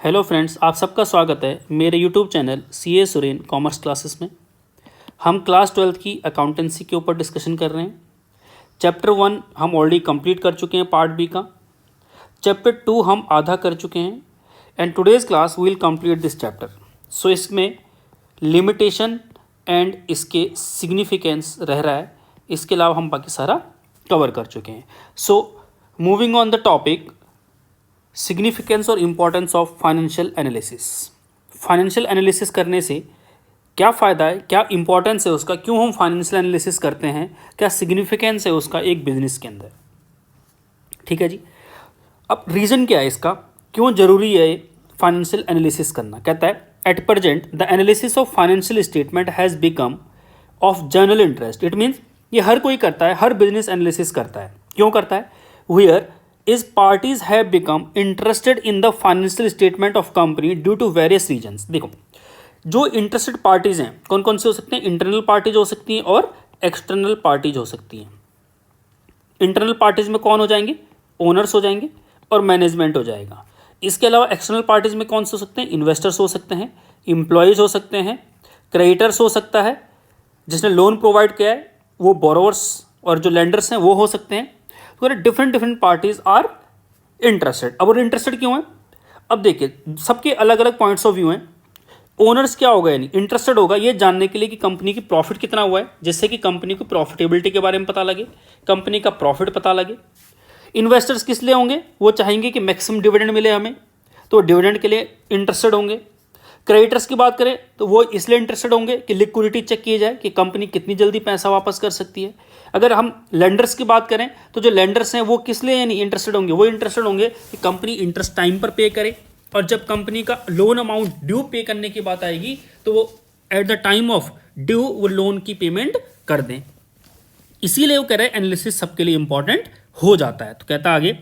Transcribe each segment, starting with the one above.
Hello friends, आप सबका स्वागत है मेरे YouTube channel CA Suren commerce classes में। हम क्लास 12th की अकाउंटेंसी के ऊपर डिस्कशन कर रहे हैं। चैप्टर 1 हम ऑलरेडी कंप्लीट कर चुके हैं पार्ट बी का। चैप्टर 2 हम आधा कर चुके हैं and today's class will complete this chapter. So इसमें लिमिटेशन एंड इसके सिग्निफिकेंस रह रहा है, इसके अलावा हम बाकी सारा कवर कर चुके हैं। So moving on the topic, significance और importance of financial analysis. Financial analysis करने से क्या फ़ायदा है, क्या इंपॉर्टेंस है उसका, क्यों हम फाइनेंशियल एनालिसिस करते हैं, क्या सिग्निफिकेंस है उसका एक बिजनेस के अंदर। ठीक है जी। अब रीज़न क्या है इसका, क्यों ज़रूरी है फाइनेंशियल एनालिसिस करना। कहता है at present the analysis of financial statement has become of general interest. It means ये हर कोई करता है, हर बिजनेस एनालिसिस करता है। क्यों करता है? Where is parties have become interested in the financial statement of company due to various reasons। देखो, जो इंटरेस्टेड पार्टीज हैं कौन कौन से हो सकते हैं? इंटरनल पार्टीज हो सकती हैं और एक्सटर्नल पार्टीज हो सकती हैं। इंटरनल पार्टीज में कौन हो जाएंगे? ओनर्स हो जाएंगे और मैनेजमेंट हो जाएगा। इसके अलावा एक्सटर्नल पार्टीज में कौन से हो सकते हैं? इन्वेस्टर्स हो सकते हैं, एम्प्लॉयज़ हो सकते हैं, क्रेडिटर्स हो सकता है, जिसने लोन प्रोवाइड किया है वो बोरोवर्स, और जो लेंडर्स हैं वो हो सकते हैं। Different parties are interested. अब वो इंटरेस्टेड क्यों है? अब देखिए, सबके अलग अलग पॉइंट्स ऑफ व्यू हैं। ओनर्स क्या होगा, यानी इंटरेस्टेड होगा ये जानने के लिए कि कंपनी की प्रॉफिट कितना हुआ है, जिससे कि कंपनी को प्रॉफिटेबिलिटी के बारे में पता लगे, कंपनी का प्रॉफिट पता लगे। इन्वेस्टर्स किस लिए होंगे? वो चाहेंगे कि मैक्सिमम डिविडेंड मिले हमें, तो डिविडेंड के लिए इंटरेस्टेड होंगे। क्रेडिटर्स की बात करें तो वो इसलिए इंटरेस्टेड होंगे कि लिक्विडिटी चेक की जाए कि कंपनी कितनी जल्दी पैसा वापस कर सकती है। अगर हम लेंडर्स की बात करें तो जो लेंडर्स हैं वो किस लिए यानी इंटरेस्टेड होंगे? वो इंटरेस्टेड होंगे कि कंपनी इंटरेस्ट टाइम पर पे करे, और जब कंपनी का लोन अमाउंट ड्यू पे करने की बात आएगी तो वो at the time of due वो लोन की पेमेंट कर दें। इसीलिए वो कह रहे हैं एनालिसिस सबके लिए इंपॉर्टेंट हो जाता है। तो कहता है आगे,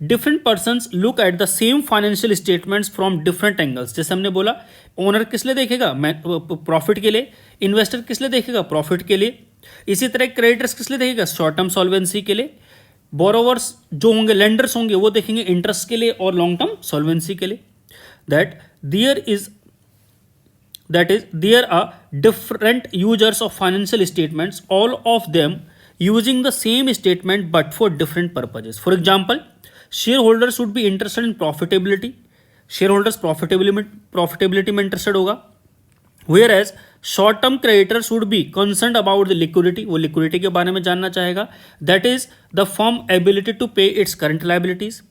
different persons look at the same financial statements from different angles. जैसे हमने बोला, ओनर किस लिए देखेगा? प्रॉफिट के लिए। इन्वेस्टर किस लिए देखेगा? प्रॉफिट के लिए। इसी तरह क्रेडिटर्स किस लिए देखेगा? शॉर्ट टर्म सॉल्वेंसी के लिए। बोरोवर्स जो होंगे, लेंडर्स होंगे, वो देखेंगे इंटरेस्ट के लिए और लॉन्ग टर्म सॉल्वेंसी के लिए। That there are different users of financial statements, all of them using the same statement but for different purposes. For example, shareholders should be interested in profitability. shareholders profitability में interested होगा, whereas short term creditors should be concerned about the liquidity. वो liquidity के बारे में जानना चाहेगा, that is the firm ability to pay its current liabilities.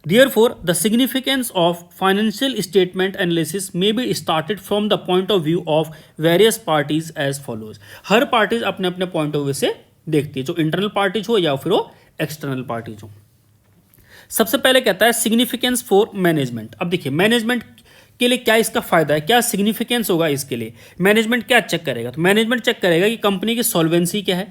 Therefore, the significance of financial statement analysis may be started from the point of view of various parties as follows. Her parties अपने अपने point of view से देखती है, जो internal parties हो या फिर वो एक्सटर्नल पार्टीज हो। सबसे पहले कहता है सिग्निफिकेंस फॉर मैनेजमेंट। अब देखिए, मैनेजमेंट के लिए क्या इसका फायदा है, क्या सिग्निफिकेंस होगा इसके लिए। मैनेजमेंट क्या चेक करेगा? तो मैनेजमेंट चेक करेगा कि कंपनी की सॉल्वेंसी क्या है,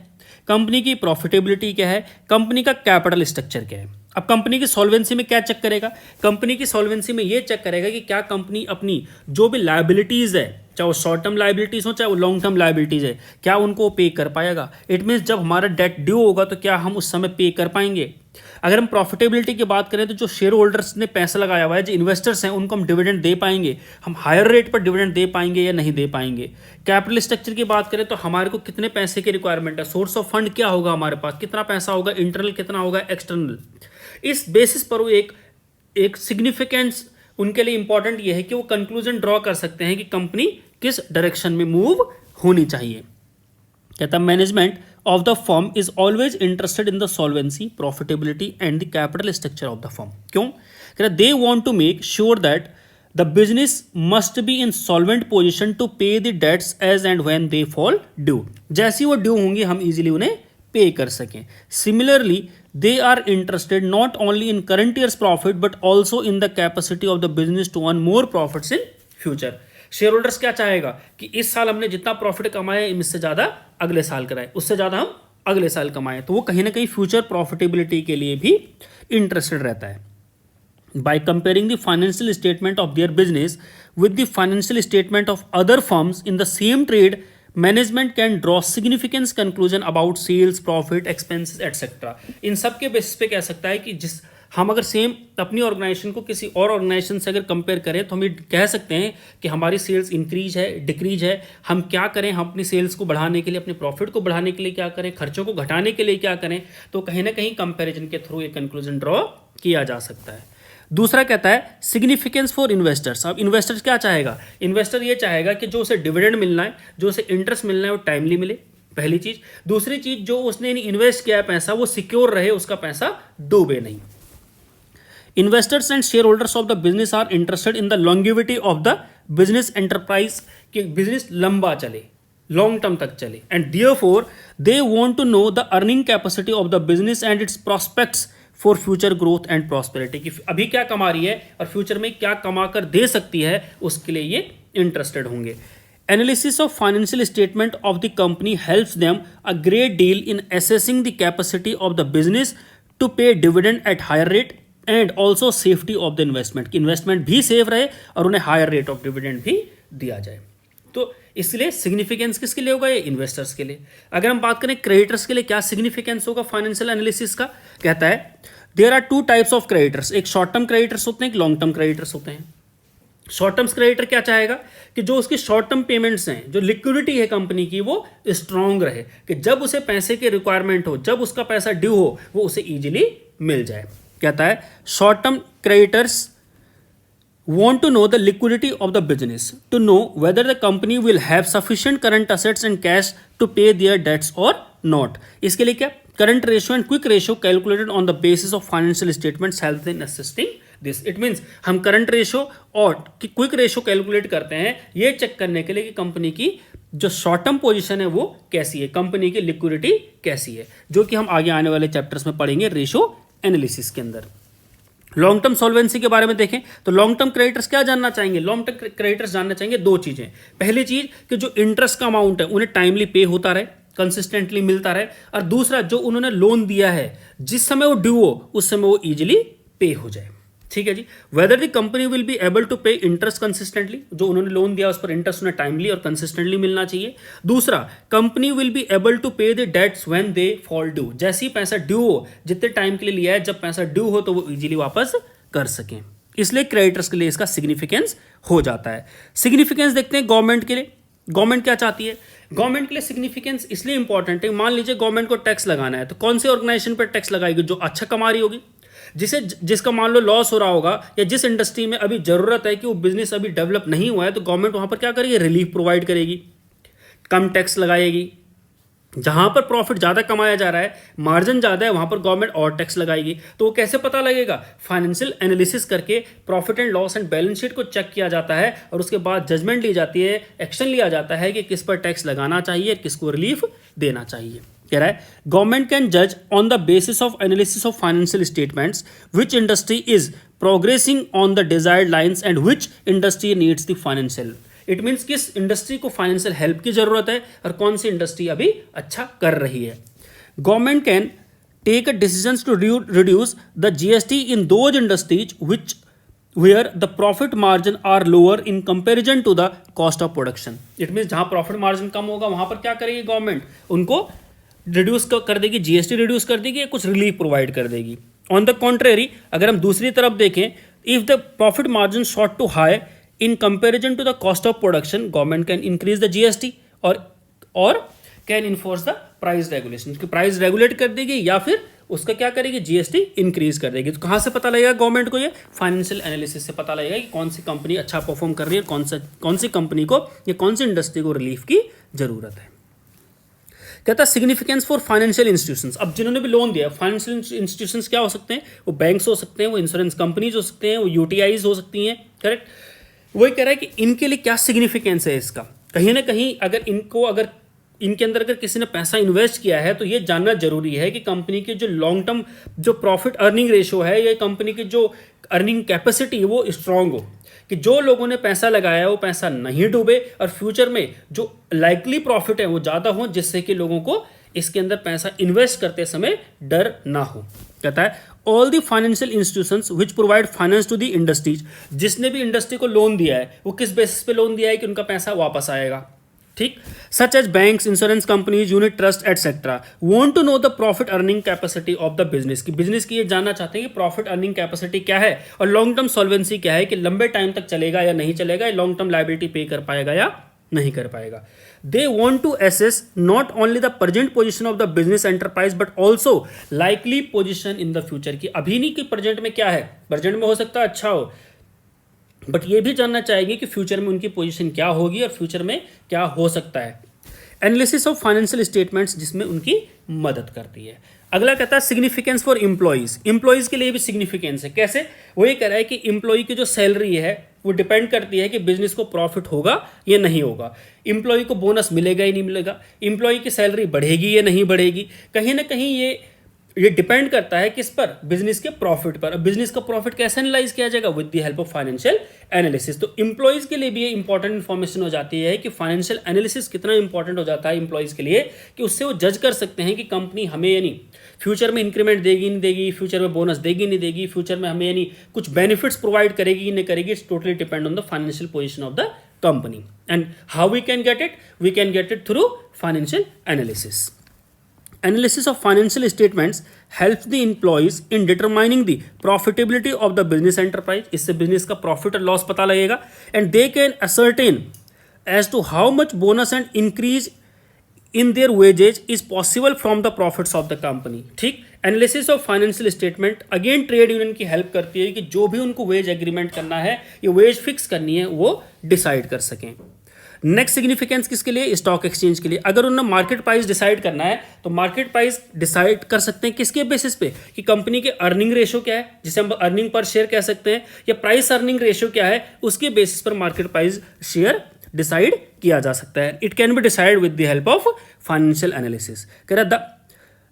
कंपनी की प्रॉफिटेबिलिटी क्या है, कंपनी का कैपिटल स्ट्रक्चर क्या है। अब कंपनी की सॉल्वेंसी में क्या चेक करेगा? कंपनी की सॉल्वेंसी में ये चेक करेगा कि क्या कंपनी अपनी जो भी लायबिलिटीज़ है, चाहे वो शॉर्ट टर्म लायबिलिटीज़ हो चाहे वो लॉन्ग टर्म लायबिलिटीज़ है, क्या उनको पे कर पाएगा। इट मीन्स जब हमारा डेट ड्यू होगा तो क्या हम उस समय पे कर पाएंगे। अगर हम प्रॉफिटेबिलिटी की बात करें तो जो शेयर होल्डर्स ने पैसा लगाया हुआ है, जो इन्वेस्टर्स हैं, उनको हम डिविडेंड दे पाएंगे, हम हायर रेट पर डिविडेंड दे पाएंगे या नहीं दे पाएंगे। कैपिटल स्ट्रक्चर की बात करें तो हमारे को कितने पैसे की रिक्वायरमेंट है, सोर्स ऑफ फंड क्या होगा हमारे पास, कितना पैसा होगा, इंटरनल कितना होगा, एक्सटर्नल। इस बेसिस पर वो एक सिग्निफिकेंस उनके लिए इंपॉर्टेंट ये है कि वो कंक्लूजन ड्रॉ कर सकते हैं कि कंपनी किस डायरेक्शन में मूव होनी चाहिए। कहता है management of the firm is always interested in the solvency, profitability and the capital structure of the firm. क्यों? कहता they want to make sure that the business must be in solvent position to pay the debts as and when they fall due. जैसी वो due होंगी हम easily उन्हें पे कर सकें। Similarly they are interested not only in current year's profit but also in the capacity of the business to earn more profits in future. Share holders क्या चाहेगा कि इस साल हमने जितना प्रॉफिट कमाया इससे ज़्यादा अगले साल कराए, उससे ज़्यादा हम अगले साल कमाएं। तो वो कहीं ना कहीं फ्यूचर प्रॉफिटेबिलिटी के लिए भी इंटरेस्टेड रहता है। By comparing the financial statement of their business with the financial statement of other firms in the same trade, management can draw significance conclusion about sales, profit, expenses etcetera. इन सब के basis पे कह सकता है कि जिस हम अगर सेम अपनी ऑर्गेनाइजेशन को किसी और ऑर्गेनाइजेशन से अगर कंपेयर करें तो हम ये कह सकते हैं कि हमारी सेल्स इंक्रीज है, डिक्रीज है, हम क्या करें, हम अपनी सेल्स को बढ़ाने के लिए, अपने प्रॉफिट को बढ़ाने के लिए क्या करें, खर्चों को घटाने के लिए क्या करें। तो कहीं ना कहीं कंपैरिजन के थ्रू ये कंक्लूजन ड्रॉ किया जा सकता है। दूसरा कहता है सिग्निफिकेंस फॉर इन्वेस्टर्स। अब इन्वेस्टर्स क्या चाहेगा, इन्वेस्टर ये चाहेगा कि जो उसे डिविडेंड मिलना है, जो उसे इंटरेस्ट मिलना है वो टाइमली मिले, पहली चीज। दूसरी चीज, जो उसने इन्वेस्ट किया है पैसा वो सिक्योर रहे, उसका पैसा डूबे नहीं। Investors and shareholders of the business are interested in the longevity of the business enterprise, कि बिजनेस लंबा चले, लॉन्ग टर्म तक चले, and therefore they want to know the earning capacity of the business and its prospects for future growth and prosperity, कि अभी क्या कमा रही है और फ्यूचर में क्या कमा कर दे सकती है, उसके लिए ये इंटरेस्टेड होंगे। Analysis of financial statement of the company helps them a great deal in assessing the capacity of the business to pay dividend at higher rate and also safety of the investment, कि investment भी safe रहे और उन्हें higher rate of dividend भी दिया जाए। तो इसलिए सिग्निफिकेंस किसके लिए होगा, ये इन्वेस्टर्स के लिए। अगर हम बात करें क्रेडिटर्स के लिए क्या सिग्निफिकेंस होगा फाइनेंशियल एनालिसिस का, कहता है there are two types of creditors, एक शॉर्ट टर्म क्रेडिटर्स होते हैं, एक लॉन्ग टर्म क्रेडिटर्स होते हैं। शॉर्ट टर्म क्रेडिटर क्या चाहेगा कि जो उसकी शॉर्ट टर्म पेमेंट्स हैं, जो लिक्विडिटी है कंपनी की, वो स्ट्रांग रहे, कि जब उसे पैसे की रिक्वायरमेंट हो, जब उसका पैसा ड्यू हो, वो उसे इजीली मिल जाए। कहता है short term creditors want to know the liquidity of the business to know whether the company will have sufficient current assets and cash to pay their debts or not। इसके लिए क्या, current ratio and quick ratio calculated on the basis of financial statements help in assisting this। it means हम current ratio और quick ratio calculate करते हैं ये check करने के लिए कि कंपनी की जो शॉर्ट टर्म पोजीशन है वो कैसी है, कंपनी की लिक्विडिटी कैसी है, जो कि हम आगे आने वाले चैप्टर्स में पढ़ेंगे रेशियो एनालिसिस के अंदर। लॉन्ग टर्म सॉल्वेंसी के बारे में देखें तो लॉन्ग टर्म क्रेडिटर्स क्या जानना चाहेंगे, लॉन्ग टर्म क्रेडिटर्स जानना चाहेंगे दो चीजें। पहली चीज कि जो इंटरेस्ट का अमाउंट है उन्हें टाइमली पे होता रहे, कंसिस्टेंटली मिलता रहे, और दूसरा जो उन्होंने लोन दिया है जिस समय वो ड्यू हो उस समय वो इजीली पे हो जाए। ठीक है जी। Whether the company will be able to pay interest consistently, जो उन्होंने लोन दिया उस पर इंटरेस्ट उन्हें टाइमली और कंसिस्टेंटली मिलना चाहिए। दूसरा, company will be able to pay the debts when they fall due, जैसे ही पैसा ड्यू हो, जितने टाइम के लिए लिया है, जब पैसा ड्यू हो तो वो इजीली वापस कर सकें। इसलिए क्रेडिटर्स के लिए इसका सिग्निफिकेंस हो जाता है। सिग्निफिकेंस देखते हैं गवर्नमेंट के लिए। गवर्नमेंट क्या चाहती है, गवर्नमेंट के लिए सिग्निफिकेंस इसलिए इंपॉर्टेंट है, मान लीजिए गवर्नमेंट को टैक्स लगाना है तो कौन सी ऑर्गेनाइजेशन पर टैक्स लगाएगी, जो अच्छा कमा रही होगी, जिसका मान लो लॉस हो रहा होगा, या जिस इंडस्ट्री में अभी जरूरत है कि वो बिजनेस अभी डेवलप नहीं हुआ है, तो गवर्नमेंट वहां पर क्या करेगी, रिलीफ प्रोवाइड करेगी, कम टैक्स लगाएगी। जहां पर प्रॉफिट ज्यादा कमाया जा रहा है, मार्जिन ज्यादा है, वहां पर गवर्नमेंट और टैक्स लगाएगी। तो वो कैसे पता लगेगा, फाइनेंशियल एनालिसिस करके profit and loss and balance sheet को चेक किया जाता है और उसके बाद जजमेंट ली जाती है, एक्शन लिया जाता है कि किस पर टैक्स लगाना चाहिए, किसको रिलीफ देना चाहिए। कह रहा है गवर्नमेंट कैन जज on the basis of analysis of financial statements which industry is progressing on the desired lines and which industry needs the financial. It means किस इंडस्ट्री को फाइनेंशियल हेल्प की जरूरत है और कौन सी इंडस्ट्री अभी अच्छा कर रही है। Government can take a decisions to reduce the GST in those industries which where the profit margin are lower in comparison to the cost of production. It means जहां प्रॉफिट मार्जिन कम होगा वहां पर क्या करेगी गवर्नमेंट, उनको reduce कर देगी, जीएसटी रिड्यूस कर देगी या कुछ रिलीफ प्रोवाइड कर देगी। ऑन द कॉन्ट्रेरी, अगर हम दूसरी तरफ देखें, if the profit margin shot too high in comparison to the cost of production, government can increase the GST or can enforce the price regulation, कि प्राइस रेगुलेट कर देगी या फिर उसका क्या करेगी, जीएसटी इंक्रीज कर देगी। तो कहाँ से पता लगेगा गवर्नमेंट को, ये फाइनेंशियल एनालिसिस से पता लगेगा कि कौन सी कंपनी अच्छा परफॉर्म कर रही है, कौन सी कंपनी को या कौन सी इंडस्ट्री को रिलीफ की जरूरत है। कहता है सिग्निफिकेंस फॉर फाइनेंशियल इंस्टीट्यूशंस। अब जिन्होंने भी लोन दिया, फाइनेंशियल इंस्टीट्यूशंस क्या हो सकते हैं, वो बैंक्स हो सकते हैं, वो इंश्योरेंस कंपनीज हो सकते हैं, वो यूटीआईज हो सकती हैं, करेक्ट। वही कह रहा है कि इनके लिए क्या सिग्निफिकेंस है इसका, कहीं ना कहीं अगर इनके अंदर अगर किसी ने पैसा इन्वेस्ट किया है तो ये जानना जरूरी है कि कंपनी की जो लॉन्ग टर्म जो प्रॉफिट अर्निंग रेशियो है या कंपनी की जो अर्निंग कैपेसिटी है वो स्ट्रांग हो, कि जो लोगों ने पैसा लगाया है वो पैसा नहीं डूबे और फ्यूचर में जो लाइकली प्रॉफिट है वो ज़्यादा हो, जिससे कि लोगों को इसके अंदर पैसा इन्वेस्ट करते समय डर ना हो। कहता है all the financial institutions which provide finance to the industries, जिसने भी इंडस्ट्री को लोन दिया है वो किस बेसिस पे लोन दिया है कि उनका पैसा वापस आएगा, ठीक, such as banks, insurance companies, unit trust etcetera want to know the profit earning capacity of the business, कि बिजनेस की ये जानना चाहते हैं कि प्रॉफिट अर्निंग कैपेसिटी क्या है और लॉन्ग टर्म सॉल्वेंसी क्या है, कि लंबे टाइम तक चलेगा या नहीं चलेगा, लॉन्ग टर्म लायबिलिटी पे कर पाएगा या नहीं कर पाएगा। They want to assess not only the present position of the business enterprise but also likely position in the future, की अभी नहीं कि प्रेजेंट में क्या है, प्रेजेंट में हो सकता है अच्छा हो, बट ये भी जानना चाहेंगे कि फ्यूचर में उनकी पोजीशन क्या होगी और फ्यूचर में क्या हो सकता है। एनालिसिस ऑफ फाइनेंशियल स्टेटमेंट्स जिसमें उनकी मदद करती है। अगला कहता है सिग्निफिकेंस फॉर एम्प्लॉइज, एम्प्लॉइज के लिए भी सिग्निफिकेंस है। कैसे, वो ये कह रहा है कि एम्प्लॉय की जो सैलरी है वो डिपेंड करती है कि बिजनेस को प्रॉफिट होगा या नहीं होगा, एम्प्लॉय को बोनस मिलेगा या नहीं मिलेगा, एम्प्लॉय की सैलरी बढ़ेगी या नहीं बढ़ेगी, कहीं ना कहीं ये डिपेंड करता है किस पर, बिजनेस के प्रॉफिट पर। बिजनेस का प्रॉफिट कैसे एनालाइज किया जाएगा, with the help of financial analysis. तो एम्प्लॉइज के लिए भी ये इंपॉर्टेंट इन्फॉर्मेशन हो जाती है कि फाइनेंशियल एनालिसिस कितना इंपॉर्टेंट हो जाता है एम्प्लॉइज के लिए, कि उससे वो जज कर सकते हैं कि कंपनी हमें यानी फ्यूचर में इंक्रीमेंट देगी नहीं देगी, फ्यूचर में बोनस देगी नहीं देगी, फ्यूचर में हमें यानी कुछ बेनिफिट्स प्रोवाइड करेगी नहीं करेगी। It's totally depend on the financial position of the company and how we can get it, we can get it through financial analysis. Analysis of financial statements helps the employees in determining the profitability of the business enterprise, इससे business का profit और loss पता लगेगा, and they can ascertain as to how much bonus and increase in their wages is possible from the profits of the company। ठीक, analysis of financial statement again trade union की help करती है कि जो भी उनको वेज एग्रीमेंट करना है या वेज फिक्स करनी है वो डिसाइड कर सकें। नेक्स्ट सिग्निफिकेंस किसके लिए, स्टॉक एक्सचेंज के लिए। अगर उन्हें मार्केट प्राइस डिसाइड करना है तो मार्केट प्राइस डिसाइड कर सकते हैं किसके बेसिस पे, कि कंपनी के अर्निंग रेशियो क्या है, जिसे हम अर्निंग पर शेयर कह सकते हैं, या प्राइस अर्निंग रेशियो क्या है, उसके बेसिस पर मार्केट प्राइस शेयर डिसाइड किया जा सकता है। It can be decide with the help of financial analysis. कह रहा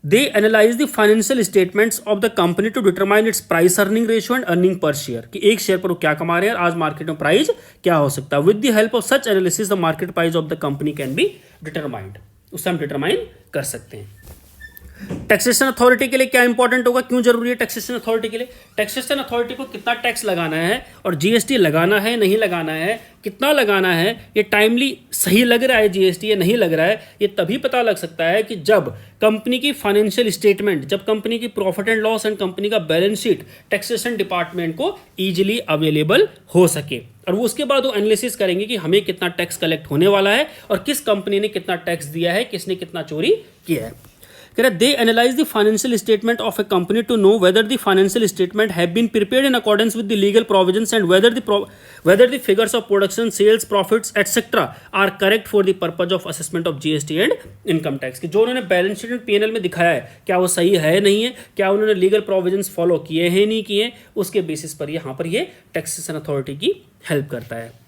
they analyze the financial statements of the company to determine its price earning ratio and earning per share, कि एक share पर वो क्या कमा रहे हैं, आज मार्केट में प्राइस क्या हो सकता है। With the help of such analysis the market price of the company can be determined, उससे हम डिटरमाइन कर सकते हैं। टैक्सेशन अथॉरिटी के लिए क्या इंपॉर्टेंट होगा, क्यों जरूरी है टैक्सेशन अथॉरिटी के लिए, टैक्सेशन अथॉरिटी को कितना टैक्स लगाना है और जीएसटी लगाना है नहीं लगाना है, कितना लगाना है, ये टाइमली सही लग रहा है जीएसटी या नहीं लग रहा है, ये तभी पता लग सकता है कि जब कंपनी की फाइनेंशियल स्टेटमेंट, जब कंपनी की profit and loss and company का बैलेंस शीट टैक्सेशन डिपार्टमेंट को ईजिली अवेलेबल हो सके, और वो उसके बाद वो एनालिसिस करेंगे कि हमें कितना टैक्स कलेक्ट होने वाला है और किस कंपनी ने कितना टैक्स दिया है, किसने कितना चोरी किया है। They analyze the financial statement of a company to know whether the financial statement have been prepared in accordance with the legal provisions and whether the figures of production, sales, profits, etc. are correct for the purpose of assessment of GST and income tax। कि जो उन्होंने balance sheet and PNL में दिखाया है क्या वो सही है नहीं है, क्या उन्होंने लीगल प्रोविजंस फॉलो किए हैं नहीं किए, उसके बेसिस पर यहाँ पर ये टैक्सेशन अथॉरिटी की हेल्प करता है।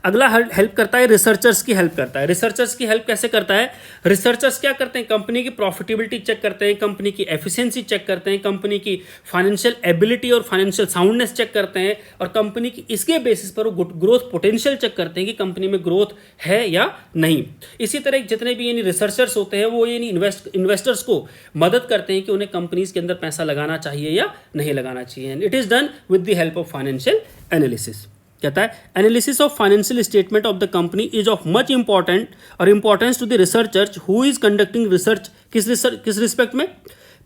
अगला हेल्प करता है रिसर्चर्स की हेल्प करता है। रिसर्चर्स की हेल्प कैसे करता है, रिसर्चर्स क्या करते हैं, कंपनी की प्रॉफिटेबिलिटी चेक करते हैं, कंपनी की एफिशिएंसी चेक करते हैं, कंपनी की फाइनेंशियल एबिलिटी और फाइनेंशियल साउंडनेस चेक करते हैं, और कंपनी की इसके बेसिस पर वो ग्रोथ पोटेंशियल चेक करते हैं कि कंपनी में ग्रोथ है या नहीं। इसी तरह जितने भी यानी रिसर्चर्स होते हैं वो यानी इन्वेस्टर्स को मदद करते हैं कि उन्हें कंपनीज के अंदर पैसा लगाना चाहिए या नहीं लगाना चाहिए। It is done with the help of financial analysis. कहता है analysis of financial statement of the company is of much important और importance to the researcher who is conducting research. किस रिस्पेक्ट में,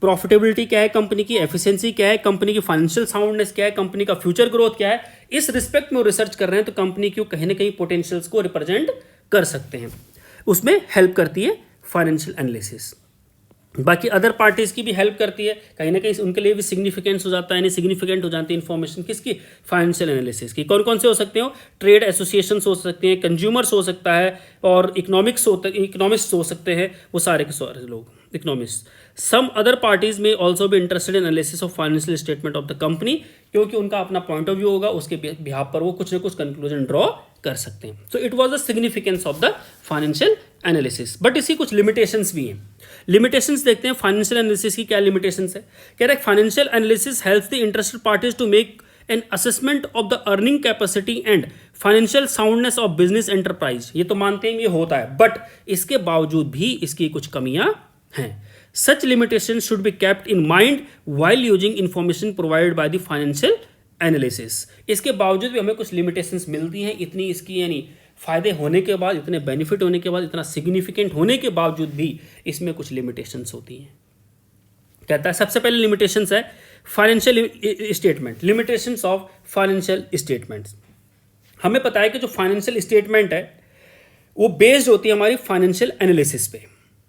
प्रॉफिटेबिलिटी क्या है कंपनी की, efficiency क्या है कंपनी की, फाइनेंशियल साउंडनेस क्या है, कंपनी का फ्यूचर ग्रोथ क्या है, इस रिस्पेक्ट में वो रिसर्च कर रहे हैं तो कंपनी की कहीं ना कहीं पोटेंशियल्स को रिप्रेजेंट कर सकते हैं, उसमें हेल्प करती है फाइनेंशियल एनालिसिस। बाकी अदर पार्टीज की भी हेल्प करती है, कहीं ना कहीं उनके लिए भी सिग्निफिकेंस हो जाता है, यानी सिग्निफिकेंट हो जाती है इन्फॉर्मेशन किसकी, फाइनेंशियल एनालिसिस की। कौन कौन से हो सकते हो, ट्रेड एसोसिएशंस हो सकते हैं, कंज्यूमर्स हो सकता है, और इकोनॉमिक्स हो सकते हैं, वो सारे के सारे लोग इकोनॉमिस्ट। सम अदर पार्टीज में ऑल्सो भी interested in analysis of financial statement of the company, क्योंकि उनका अपना पॉइंट ऑफ व्यू होगा, उसके बिहाफ पर वो कुछ ना कुछ कंक्लूजन ड्रॉ कर सकते हैं। So it was the significance of the financial analysis. But इसकी कुछ लिमिटेशंस भी हैं। लिमिटेशंस देखते हैं फाइनेंशियल एनालिसिस की क्या लिमिटेशंस है। कह रहे हैं financial analysis helps the interested parties to make an assessment of the earning capacity and financial soundness of business enterprise. ये तो मानते हैं ये होता है, बट इसके बावजूद भी इसकी कुछ कमियां हैं। Such limitation should be kept in mind while using information provided by the financial analysis. इसके बावजूद भी हमें कुछ लिमिटेशंस मिलती हैं, इतनी इसकी यानी फ़ायदे होने के बाद, इतने बेनिफिट होने के बाद, इतना सिग्निफिकेंट होने के बावजूद भी इसमें कुछ लिमिटेशंस होती हैं। कहता है सबसे पहले लिमिटेशंस है financial statement, limitations of financial statements. हमें पता है कि जो फाइनेंशियल स्टेटमेंट है वो बेस्ड होती है हमारी फाइनेंशियल एनालिसिस पे।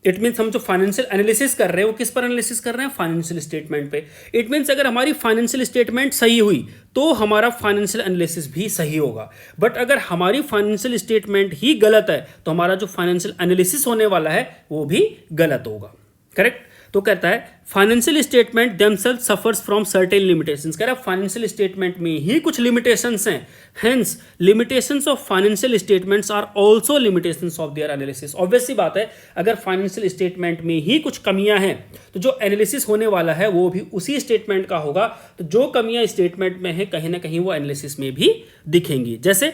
इट मीन्स हम जो फाइनेंशियल एनालिसिस कर रहे हैं वो किस पर एनालिसिस कर रहे हैं? फाइनेंशियल स्टेटमेंट पे। इट मीन्स अगर हमारी फाइनेंशियल स्टेटमेंट सही हुई तो हमारा फाइनेंशियल एनालिसिस भी सही होगा। बट अगर हमारी फाइनेंशियल स्टेटमेंट ही गलत है तो हमारा जो फाइनेंशियल एनालिसिस होने वाला है वो भी गलत होगा। करेक्ट? तो कहता है financial statement themself suffers from certain limitations. कह रहा है फाइनेंशियल स्टेटमेंट में ही कुछ लिमिटेशंस हैं, hence limitations of financial statements are also limitations of their analysis. Obvious सी बात है, अगर फाइनेंशियल स्टेटमेंट में ही कुछ कमियां हैं तो जो एनालिसिस होने वाला है वो भी उसी स्टेटमेंट का होगा। तो जो कमियां स्टेटमेंट में है कहीं ना कहीं वो एनालिसिस में भी दिखेंगी। जैसे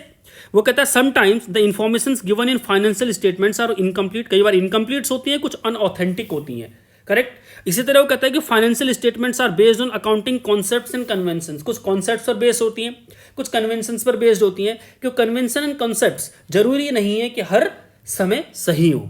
वो कहता है sometimes the informations given in financial statements are incomplete. कई बार इनकम्प्लीट्स होती हैं, कुछ अनऑथेंटिक होती हैं। करेक्ट? इसी तरह वो कहता है कि financial statements are based on accounting concepts and conventions. कुछ कॉन्सेप्ट्स पर बेस्ड होती हैं, कुछ कन्वेंशंस पर बेस्ड होती हैं। क्योंकि कन्वेंशन एंड कॉन्सेप्ट्स जरूरी नहीं है कि हर समय सही हो,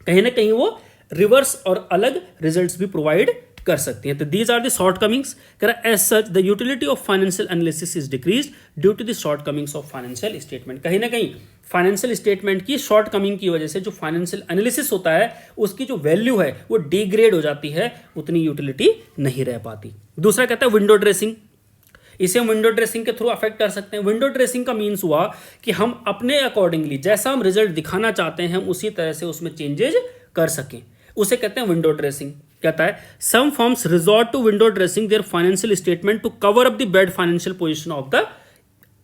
कहीं ना कहीं वो रिवर्स और अलग रिजल्ट्स भी प्रोवाइड कर सकती हैं। तो these are the shortcomings. As such the utility of financial analysis is decrease due to the shortcomings of financial statement. कहीं ना कहीं फाइनेंशियल स्टेटमेंट की शॉर्ट कमिंग की वजह से जो फाइनेंशियल एनालिसिस होता है उसकी जो वैल्यू है वो डिग्रेड हो जाती है, उतनी यूटिलिटी नहीं रह पाती। दूसरा कहता है विंडो ड्रेसिंग। इसे हम विंडो ड्रेसिंग के थ्रू अफेक्ट कर सकते हैं। विंडो ड्रेसिंग का मीन्स हुआ कि हम अपने अकॉर्डिंगली जैसा हम रिजल्ट दिखाना चाहते हैं उसी तरह से उसमें चेंजेज कर सकें, उसे कहते हैं विंडो ड्रेसिंग। कहता है some firms resort to window dressing their financial statement to cover up the bad financial position of the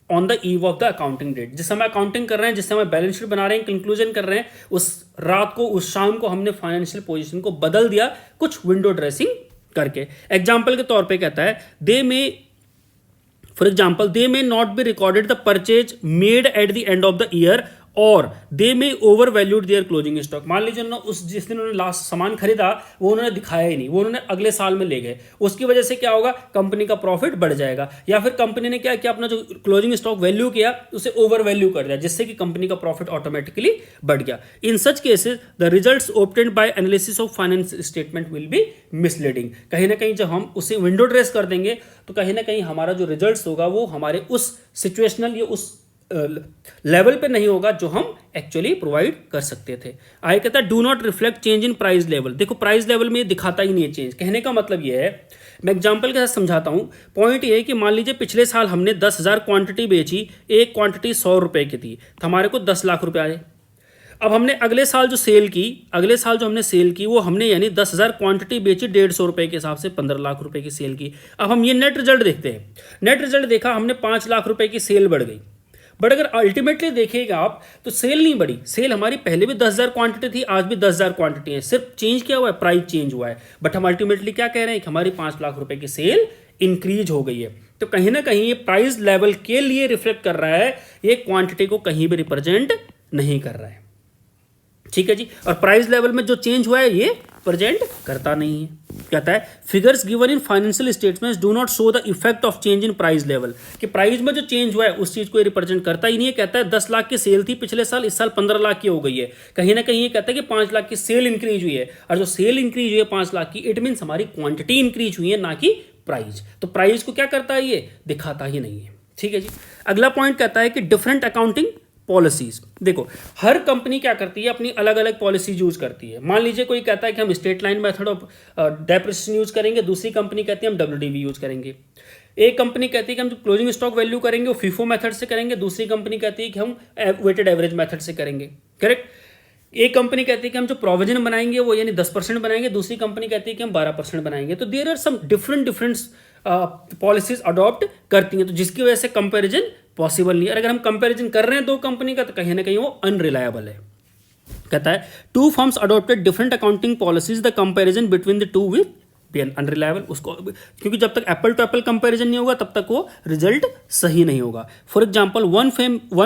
on the eve of the accounting date. जिस समय अकाउंटिंग कर रहे हैं, जिस समय बैलेंस शीट बना रहे हैं, कंक्लूजन कर रहे हैं, उस रात को, उस शाम को हमने फाइनेंशियल पोजीशन को बदल दिया कुछ विंडो ड्रेसिंग करके। एग्जाम्पल के तौर पे कहता है for example they may not be recorded the purchase made at the end of the year और they may overvalued their closing stock. मान लीजिए उन्होंने जिस दिन उन्होंने लास्ट सामान खरीदा वो उन्होंने दिखाया ही नहीं, वो उन्होंने अगले साल में ले गए। उसकी वजह से क्या होगा? कंपनी का प्रॉफिट बढ़ जाएगा। या फिर कंपनी ने क्या किया, अपना जो क्लोजिंग स्टॉक वैल्यू किया उसे ओवर वैल्यू कर दिया, जिससे कि कंपनी का प्रॉफिट ऑटोमेटिकली बढ़ गया। In such cases the results obtained by analysis of finance statement will be misleading. कहीं ना कहीं जब हम उसे विंडो ड्रेस कर देंगे तो कहीं ना कहीं हमारा जो रिजल्ट्स होगा वो हमारे उस सिचुएशनल या उस लेवल पे नहीं होगा जो हम एक्चुअली प्रोवाइड कर सकते थे। आगे कहता है do not reflect change in price level. देखो प्राइस लेवल में ये दिखाता ही नहीं है चेंज। कहने का मतलब ये है, मैं एग्जांपल के साथ समझाता हूं। पॉइंट ये है कि मान लीजिए पिछले साल हमने 10,000 क्वांटिटी बेची, एक क्वांटिटी 100 रुपए की थी, तो हमारे को 10 लाख रुपए आए। अब हमने अगले साल जो हमने सेल की वो हमने यानी 10,000 क्वांटिटी बेची 150 रुपए के हिसाब से 15 लाख रुपए की सेल की। अब हम ये नेट रिजल्ट देखते हैं। नेट रिजल्ट देखा हमने 5 लाख रुपए की सेल बढ़ गई। बट अगर अल्टीमेटली देखिएगा आप तो सेल नहीं बढ़ी। सेल हमारी पहले भी 10,000 क्वांटिटी थी, आज भी 10,000 क्वांटिटी है। सिर्फ चेंज क्या हुआ है? प्राइस चेंज हुआ है। बट हम अल्टीमेटली क्या कह रहे हैं कि हमारी 5 लाख रुपए की सेल इंक्रीज हो गई है। तो कहीं ना कहीं ये प्राइस लेवल के लिए रिफ्लेक्ट कर रहा है, ये क्वांटिटी को कहीं भी रिप्रेजेंट नहीं कर रहा है। ठीक है जी। और प्राइस लेवल में जो चेंज हुआ है ये प्रेजेंट करता नहीं है। कहता है figures given in financial statements do not show the effect of change in price level. कि प्राइस में जो चेंज हुआ है उस चीज को रिप्रेजेंट करता ही नहीं है। कहता है 10 लाख की सेल थी पिछले साल, इस साल 15 लाख की हो गई है। कहीं ना कहीं ये कहता है कि 5 लाख की सेल इंक्रीज हुई है, और जो सेल इंक्रीज हुई है 5 लाख की, इट मीन्स हमारी क्वांटिटी इंक्रीज हुई है, ना कि प्राइस। तो प्राइस को क्या करता है? ये दिखाता ही नहीं है। ठीक है जी। अगला पॉइंट कहता है कि डिफरेंट अकाउंटिंग पॉलिसीज। देखो हर कंपनी क्या करती है, अपनी अलग अलग पॉलिसीज यूज करती है। मान लीजिए कोई कहता है कि हम straight line method of depreciation use करेंगे, दूसरी कंपनी कहती है हम WDV यूज करेंगे। एक कंपनी कहती है कि हम जो क्लोजिंग स्टॉक वैल्यू करेंगे वो FIFO मेथड से करेंगे, दूसरी कंपनी कहती है कि हम वेटेड एवरेज मेथड से करेंगे। करेक्ट। एक कंपनी कहती है कि हम जो प्रोविजन बनाएंगे वो यानी 10% बनाएंगे, दूसरी कंपनी कहती है कि हम 12% बनाएंगे। तो there are some different policies adopt करती हैं, तो जिसकी वजह से कंपैरिजन पॉसिबल नहीं है। अगर हम कंपैरिजन कर रहे हैं दो कंपनी का तो कहीं ना कहीं वो अनरिलायबल है। कहता है two firms adopted different accounting policies, the comparison between the two with be unreliable. उसको क्योंकि जब तक एप्पल टू एप्पल कंपैरिजन नहीं होगा तब तक वो रिजल्ट सही नहीं होगा। For example one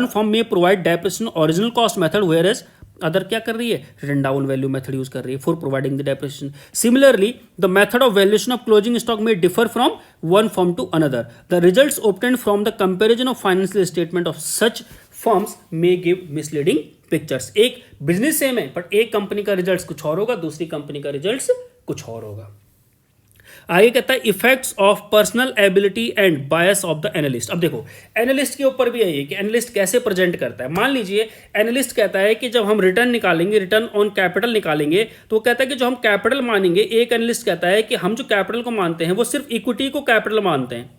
firm may provide depreciation original cost method, whereas other क्या कर रही है? Written down value method use कर रही है for providing the depreciation. Similarly the method of valuation of closing stock may differ from one firm to another. The results obtained from the comparison of financial statement of such firms may give misleading pictures. एक business same है but एक company का result कुछ और होगा, दूसरी company का result कुछ और होगा। आगे कहता है effects of personal ability and bias of the analyst. अब देखो एनालिस्ट के ऊपर भी यही है कि एनालिस्ट कैसे प्रेजेंट करता है। मान लीजिए एनालिस्ट कहता है कि जब हम रिटर्न निकालेंगे, रिटर्न ऑन कैपिटल निकालेंगे, तो वो कहता है कि जो हम कैपिटल मानेंगे, एक एनालिस्ट कहता है कि हम जो कैपिटल को मानते हैं वो सिर्फ इक्विटी को कैपिटल मानते हैं।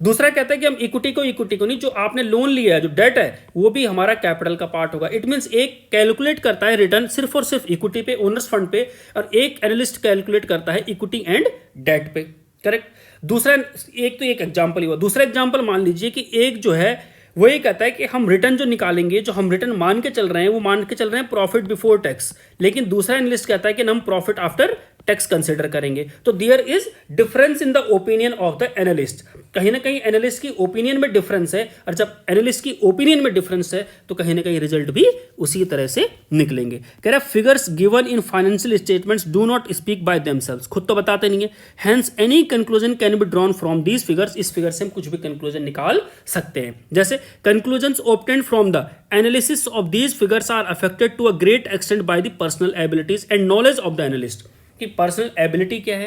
दूसरा कहता है कि हम इक्विटी को नहीं, जो आपने लोन लिया है, जो डेट है, वो भी हमारा कैपिटल का पार्ट होगा। इट मींस एक कैलकुलेट करता है रिटर्न सिर्फ और सिर्फ इक्विटी पे, ओनर्स फंड पे, और एक एनालिस्ट कैलकुलेट करता है इक्विटी एंड डेट पे। करेक्ट। दूसरा एक एग्जांपल ही हुआ। दूसरा एग्जांपल मान लीजिए कि एक जो है वो ये कहता है कि हम रिटर्न जो निकालेंगे, जो हम रिटर्न मान के चल रहे हैं, वो मान के चल रहे हैं प्रॉफिट बिफोर टैक्स, लेकिन दूसरा एनालिस्ट कहता है कि हम प्रॉफिट आफ्टर टैक्स कंसिडर करेंगे। तो there is difference in the opinion of the analyst. कहीं ना कहीं एनालिस्ट की ओपिनियन में डिफरेंस है, और जब एनालिस्ट की ओपिनियन में डिफरेंस है तो कहीं ना कहीं रिजल्ट भी उसी तरह से निकलेंगे। कह रहा है figures given in financial statements do not speak by themselves, खुद तो बताते नहीं है। Hence any conclusion can be drawn from these figures, इस फिगर से हम कुछ भी कंक्लूजन निकाल सकते हैं। जैसे conclusions obtained from the analysis of these figures are affected to a great extent by the personal abilities and knowledge of the analyst. कि पर्सनल एबिलिटी क्या है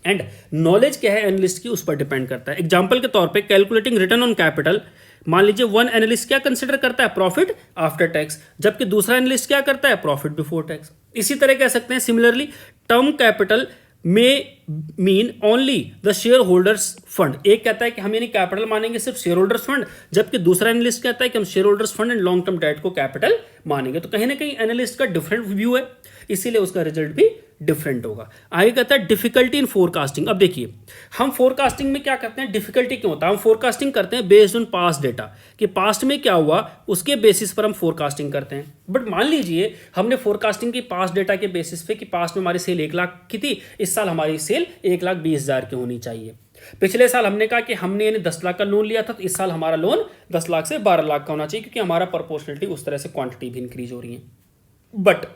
एंड नॉलेज क्या है एनालिस्ट की, उस पर डिपेंड करता है। एग्जांपल के तौर पे कैलकुलेटिंग रिटर्न ऑन कैपिटल, मान लीजिए वन एनालिस्ट क्या कंसिडर करता है, प्रॉफिट आफ्टर टैक्स, जबकि दूसरा एनालिस्ट क्या करता है, प्रॉफिट बिफोर टैक्स। इसी तरह कह सकते हैं सिमिलरली टर्म कैपिटल में mean only the share holders fund. एक कहता है कि हम यानी कैपिटल मानेंगे सिर्फ शेयर होल्डर्स फंड, जबकि दूसरा एनालिस्ट कहता है कि हम share holders fund and long term debt को कैपिटल मानेंगे। तो कहीं ना कहीं एनालिस्ट का डिफरेंट व्यू है, इसीलिए उसका रिजल्ट भी डिफरेंट होगा। आगे कहता है डिफिकल्टी इन फोरकास्टिंग। अब देखिए हम फोरकास्टिंग में क्या करते हैं, डिफिकल्टी क्यों होता है, हम फोरकास्टिंग करते हैं बेस्ड ऑन पास्ट डेटा, कि पास्ट में क्या हुआ उसके बेसिस पर हम फोरकास्टिंग करते हैं। बट मान लीजिए हमने फोरकास्टिंग की पास्ट डेटा के बेसिस पे कि पास्ट में हमारी सेल 1 लाख की थी, इस साल हमारी सेल 1,20,000 की होनी चाहिए। पिछले साल हमने कहा कि हमने यानी 10 लाख का लोन लिया था, तो इस साल हमारा लोन 10 लाख से 12 लाख का होना चाहिए, क्योंकि हमारा प्रोपोर्शनलिटी उस तरह से क्वांटिटी भी इंक्रीज हो रही है। बट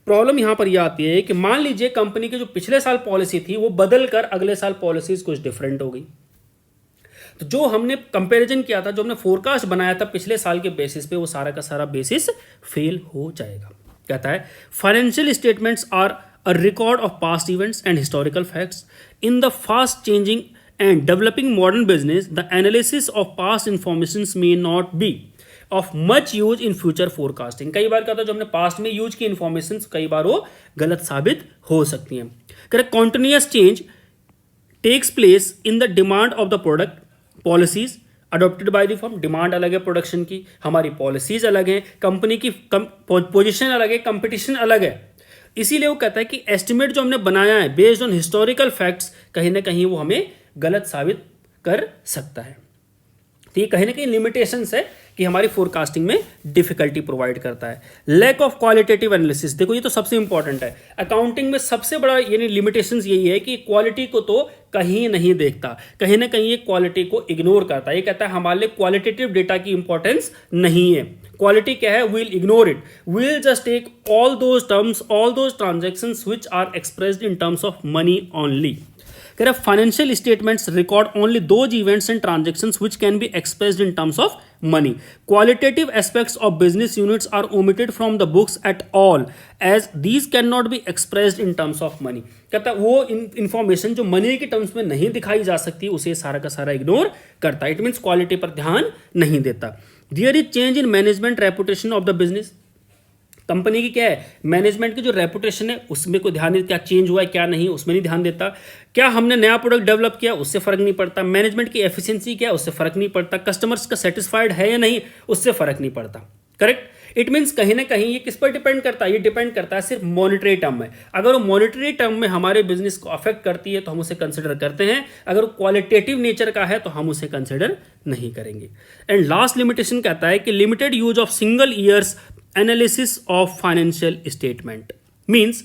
प्रॉब्लम यहां पर यह आती है कि मान लीजिए कंपनी की जो पिछले साल पॉलिसी थी वो बदल कर अगले साल पॉलिसीज कुछ डिफरेंट हो गई, तो जो हमने कंपैरिजन किया था, जो हमने फोरकास्ट बनाया था पिछले साल के बेसिस पे, वो सारा का सारा बेसिस फेल हो जाएगा। कहता है financial statements are a record of past events and historical facts in the fast changing and developing modern business. The analysis of past information may not be of much use in future forecasting. कई बार क्या होता है जो हमने past में use की information कई बार वो गलत साबित हो सकती हैं। Correct. Continuous change takes place in the demand of the product policies adopted by the firm. Demand अलग है प्रोडक्शन की, हमारी पॉलिसीज अलग हैं, कंपनी की पोजिशन अलग है, कंपटीशन अलग है। इसीलिए वो कहता है कि एस्टिमेट जो हमने बनाया है बेस्ड ऑन हिस्टोरिकल फैक्ट्स, कहीं ना कहीं वो हमें गलत साबित कर सकता है। तो ये कहीं ना कहीं लिमिटेशंस है कि हमारी फोरकास्टिंग में डिफिकल्टी प्रोवाइड करता है। लैक ऑफ क्वालिटेटिव एनालिसिस, देखो ये तो सबसे इंपॉर्टेंट है। अकाउंटिंग में सबसे बड़ा यानी लिमिटेशंस यही है कि क्वालिटी को तो कहीं नहीं देखता, कहीं ना कहीं ये क्वालिटी को इग्नोर करता है। ये कहता है हमारे लिए क्वालिटेटिव डेटा की इंपॉर्टेंस नहीं है। क्वालिटी क्या है, we'll ignore it, we'll just take all those terms, all those transactions which are expressed in terms of money only. कह रहा financial statements record only those events and transactions which can be expressed in terms of money. Qualitative aspects of business units are omitted from the books at all as these cannot be expressed in terms of money. कहता है वो information जो money के terms में नहीं दिखाई जा सकती उसे सारा का सारा इग्नोर करता है। इट मीन्स क्वालिटी पर ध्यान नहीं देता। There is change in management reputation of the business. Company की क्या है, मैनेजमेंट की जो रेपुटेशन है उसमें कोई ध्यान नहीं, क्या चेंज हुआ है क्या नहीं उसमें नहीं ध्यान देता। क्या हमने नया प्रोडक्ट डेवलप किया उससे फर्क नहीं पड़ता। मैनेजमेंट की एफिशिएंसी क्या है उससे फर्क नहीं पड़ता। कस्टमर्स का सेटिस्फाइड है या नहीं उससे फर्क नहीं पड़ता। करेक्ट। इट मीन्स कहीं ना कहीं ये किस पर डिपेंड करता है, ये डिपेंड करता है सिर्फ मॉनिटरी टर्म में। अगर वो मॉनिटरी टर्म में हमारे बिजनेस को अफेक्ट करती है तो हम उसे कंसिडर करते हैं, अगर वो क्वालिटेटिव नेचर का है तो हम उसे कंसिडर नहीं करेंगे। एंड लास्ट लिमिटेशन कहता है कि limited use of single years analysis of financial statement. Means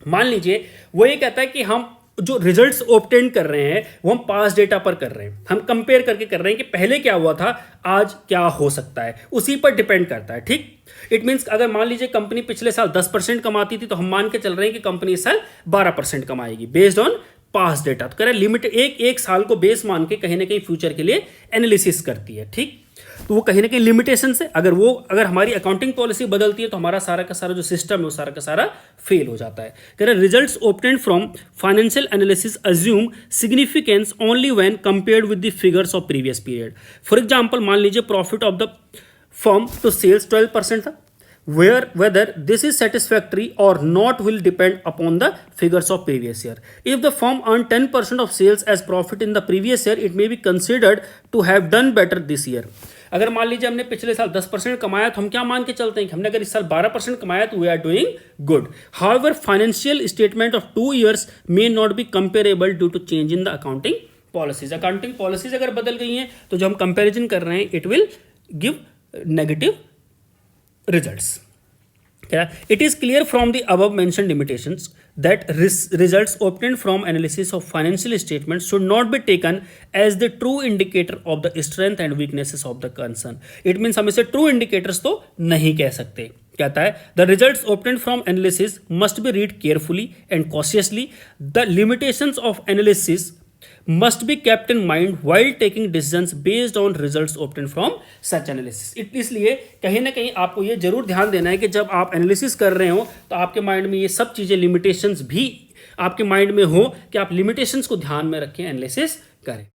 मान लीजिए वो ये कहता है कि हम जो रिजल्ट्स ऑब्टेन कर रहे हैं वो हम पास्ट डेटा पर कर रहे हैं, हम कंपेयर करके कर रहे हैं कि पहले क्या हुआ था आज क्या हो सकता है, उसी पर डिपेंड करता है। ठीक। इट मीन्स अगर मान लीजिए कंपनी पिछले साल 10% कमाती थी तो हम मान के चल रहे हैं कि कंपनी इस साल 12% कमाएगी बेस्ड ऑन पास्ट डेटा। तो कह रहे हैं लिमिट एक साल को बेस मान के कहीं ना कहीं फ्यूचर के लिए एनालिसिस करती है। ठीक। तो वो कहीं ना कहीं लिमिटेशन से अगर हमारी अकाउंटिंग पॉलिसी बदलती है तो हमारा सारा का सारा जो सिस्टम है वो सारा का सारा फेल हो जाता है। कह रहे results obtained from financial analysis assume significance only when compared with the figures of previous period. For example मान लीजिए profit of the firm to sales 12% था, whether this is satisfactory or not will depend upon the figures of previous year. If the firm earned 10% of sales as profit in the previous year, it may be considered to have done better this year. अगर मान लीजिए हमने पिछले साल 10% कमाया तो हम क्या मान के चलते हैं कि हमने अगर इस साल 12% कमाया तो we are doing good. However financial statement of 2 years may not be comparable due to change in the accounting policies. Accounting policies अगर बदल गई हैं तो जो हम कंपेरिजन कर रहे हैं it will give negative results. It is clear from the above mentioned limitations that results obtained from analysis of financial statements should not be taken as the true indicator of the strength and weaknesses of the concern. It means हम इसे true indicators तो नहीं कह सकते। कहता है the results obtained from analysis must be read carefully and cautiously. The limitations of analysis must be kept in mind while taking decisions based on results obtained from such analysis. इसलिए कहीं ना कहीं आपको ये जरूर ध्यान देना है कि जब आप एनालिसिस कर रहे हो तो आपके माइंड में ये सब चीज़ें लिमिटेशंस भी आपके माइंड में हो कि आप लिमिटेशंस को ध्यान में रखें, एनालिसिस करें।